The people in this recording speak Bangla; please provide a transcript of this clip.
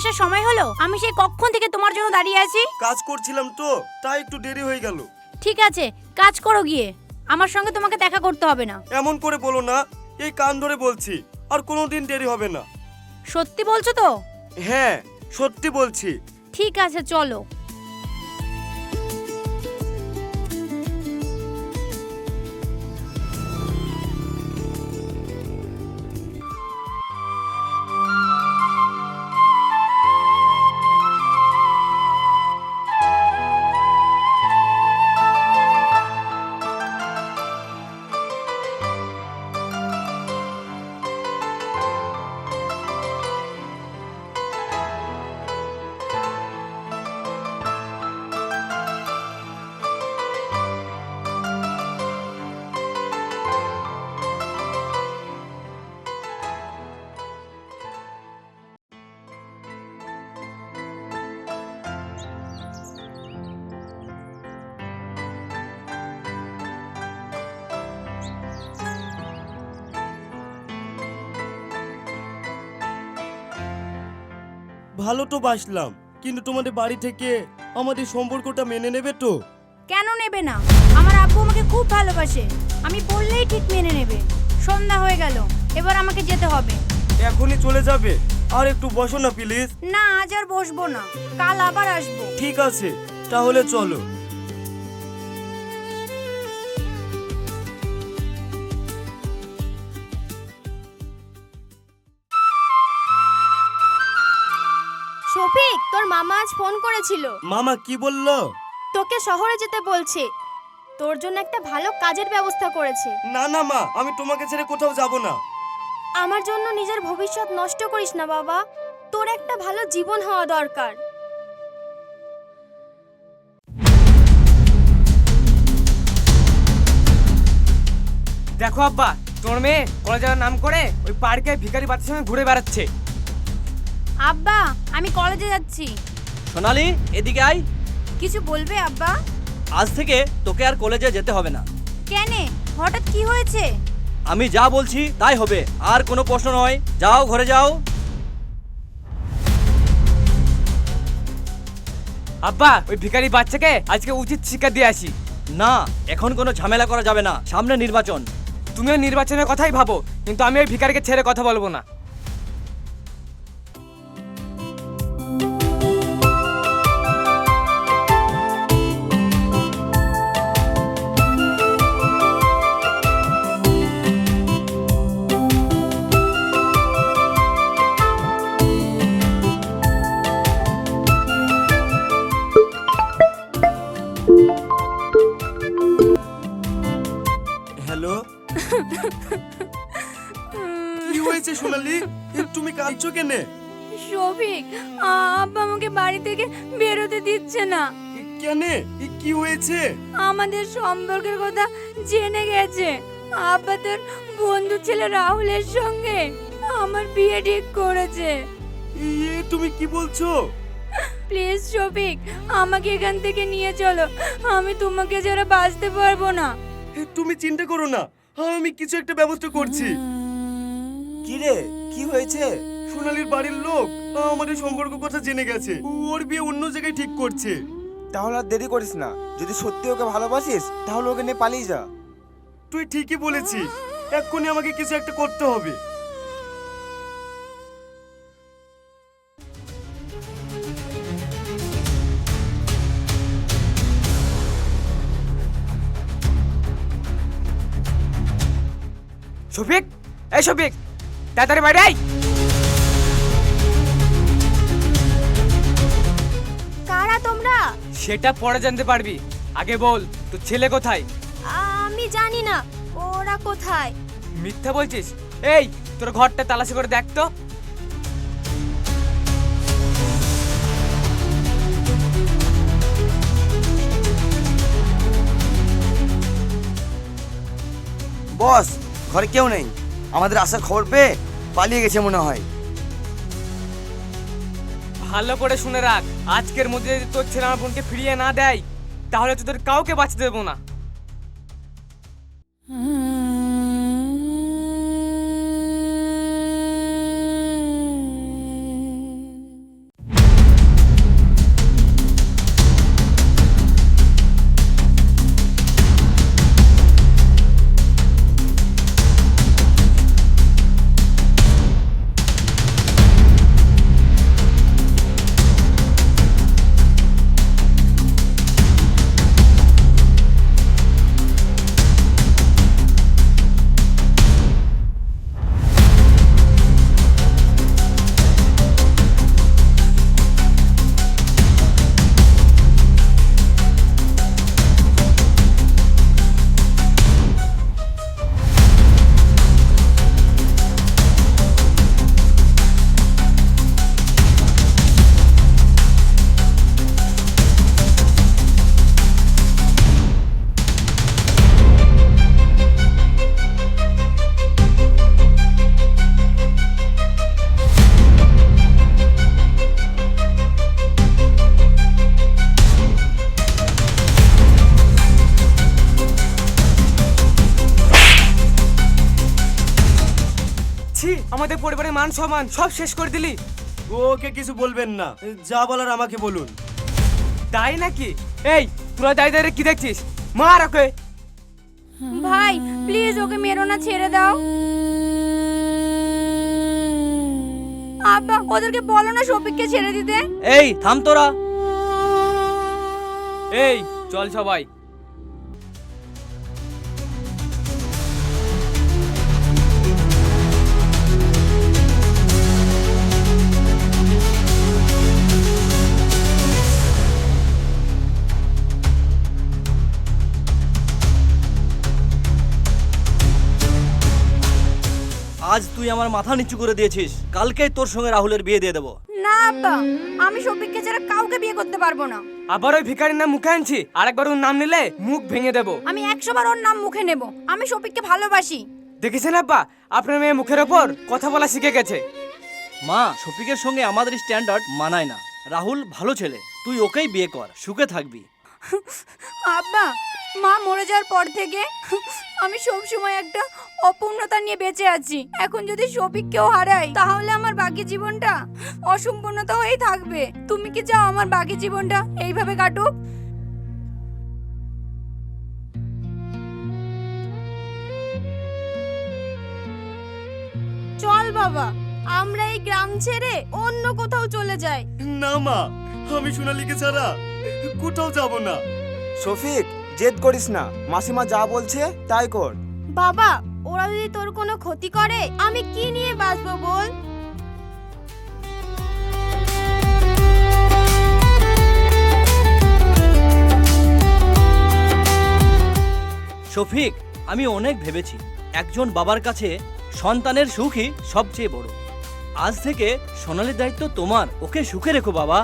আসার সময় হলো? আমি সেই কখন থেকে তোমার জন্য দাঁড়িয়ে আছি। কাজ করছিলাম তো, তাই একটু দেরি হয়ে গেল। ঠিক আছে, কাজ করো গিয়ে। আমার সঙ্গে তোমাকে দেখা করতে হবে না। এমন করে বলো না, এই কান ধরে বলছি, আর কোনোদিন দেরি হবে না। সত্যি বলছো তো? হ্যাঁ, সত্যি বলছি। ঠিক আছে, চলো। ভালো তো বাসলাম, কিন্তু তোমাদের বাড়ি থেকে আমাদের সম্পর্কটা মেনে নেবে তো? কেন নেবে না? আমার আব্বু আমাকে খুব ভালোবাসে। আমি বললেই ঠিক মেনে নেবে। সন্ধ্যা হয়ে গেল, এবার আমাকে যেতে হবে। এখনই চলে যাবে? আর একটু বসো না প্লিজ। না, আজ আর বসবো না, কাল আবার আসবো। ঠিক আছে, তাহলে চলো। শফিক, তোর মামা আজ ফোন করেছিল। মামা কি বললো? তোকে শহরে যেতে বলছে। তোর জন্য একটা ভালো কাজের ব্যবস্থা করেছে। না না মা, আমি তোমাকে ছেড়ে কোথাও যাব না। আমার জন্য নিজের ভবিষ্যৎ নষ্ট করিস না বাবা। তোর একটা ভালো জীবন হওয়া দরকার। দেখো আব্বা, তোমার মেয়ে কলেজ যাওয়ার নাম করে ওই পার্কে ভিখারি বাচ্চার সঙ্গে ঘুরে বেড়াচ্ছে। আব্বা, আমি কলেজে যাচ্ছি। সোনালি, এদিকে আয়। কিছু বলবে আব্বা? আজ থেকে তোকে আর কলেজে যেতে হবে না। কেন? হঠাৎ কি হয়েছে? আমি যা বলছি তাই হবে, আর কোনো প্রশ্ন নয়। যাও, ঘরে যাও। আব্বা, ওই ভিখারি বাচ্চাকে আজকে উচিত শিক্ষা দিয়ে আসি। না, এখন কোনো ঝামেলা করা যাবে না, সামনে নির্বাচন। তুমিও নির্বাচনের কথাই ভাবো, কিন্তু আমি ওই ভিখারিকে ছেড়ে কথা বলবো না। হ্যালো। কি হয়েছে সোনালি? তুমি কাঁদছো কেনে? শফিক, আব্বা আমাকে বাড়ি থেকে বেরোতে দিচ্ছে না। কেনে? কি হয়েছে? আমাদের সম্পর্কের কথা জেনে গেছে। আব্বা তোর বন্ধু ছেলে রাহুলের সঙ্গে আমার বিয়ে ঠিক করেছে। তুমি কি বলছো? প্লিজ শফিক, আমাকে এখান থেকে নিয়ে চলো। আমি তোমাকে ছাড়া বাঁচতে পারবো না। তুমি চিন্তা করো না, আমি কিছু একটা ব্যবস্থা করছি। কি রে, কি হয়েছে? সোনালির বাড়ির লোক আমাদের সম্পর্ক কথা জেনে গেছে। ওর বিয়ে অন্য জায়গায় ঠিক করছে। তাহলে আর দেরি করিস না। যদি সত্যি ওকে ভালোবাসিস তাহলে ওকে নিয়ে পালিয়ে যা। তুই ঠিকই বলেছিস, এক্ষুনি আমাকে কিছু একটা করতে হবে। শফিক, এই শফিক, তাড়াতাড়ি বাইরে আয়। কারা তোমরা? সেটা পরে জানতে পারবি, আগে বল তোর ছেলে কোথায়? আমি জানি না ওরা কোথায়। মিথ্যা বলছিস? এই, তোর ঘরটা তালাশি করে দেখ তো। বস, ঘরে কেউ নেই। আমাদের আসার খবর পেয়ে পালিয়ে গেছে মনে হয়। ভালো করে শুনে রাখ, আজকের মধ্যে যদি তোর ছেলে আমার বোনকে ফিরিয়ে না দেয়, তাহলে তোদের কাউকে বাঁচতে দেবো না। ছি, আমাদের পরিবারের মান সম্মান সব শেষ করে দিলি। ওকে কিছু বলবেন না, যা বলার আমাকে বলুন। তাই নাকি? এই তোরা দায়িত্বে কি দেখছিস? মার ওকে। ভাই প্লিজ ওকে মেরো না, ছেড়ে দাও। আব্বা ওদেরকে বলো না শফিককে ছেড়ে দিতে। এই থাম তোরা। এই চল সবাই। আজ তুই আমার মাথা নিচু করে দিয়েছিস, কালকেই তোর সঙ্গে রাহুলের বিয়ে দিয়ে দেবো। না আব্বা, আমি শফিককে ছাড়া কাউকে বিয়ে করতে পারবো না। আবার ওই ভিখারির নাম মুখে আনছি, আরেকবার ওর নাম নিলে মুখ ভেঙে দেবো। আমি 100 বার ওর নাম মুখে নেব। আমি শফিককে ভালোবাসি। দেখেছেন আব্বা, আপনার মেয়ে মুখের ওপর কথা বলা শিখে গেছে। মা, শফিকের সঙ্গে আমাদের স্ট্যান্ডার্ড মানায় না। রাহুল ভালো ছেলে, তুই ওকেই বিয়ে কর, সুখে থাকবি। আব্বা, মা মরে যাওয়ার পর থেকে আমি সব সময় একটা অপূর্ণতা নিয়ে বেঁচে আছি। এখন যদি শফিককেও হারাই তাহলে আমার বাকি জীবনটা অসম্পূর্ণতা হয়েই থাকবে। তুমি কি চাও আমার বাকি জীবনটা এইভাবে কাটুক? চল বাবা, আমরা এই গ্রাম ছেড়ে অন্য কোথাও চলে যাই। না মা, আমি সোনালীকে ছাড়া কোথাও যাব না। শফিক, জেদ করিস না, মাসিমা যা বলছে তাই কর। বাবা, ওরা যদি তোর কোনো ক্ষতি করে আমি কি নিয়ে বাঁচবো বল? শফিক, আমি অনেক ভেবেছি, একজন বাবার কাছে সন্তানের সুখই সবচেয়ে বড়। আজ থেকে সোনালীর দায়িত্ব তোমার, ওকে সুখে রেখো বাবা।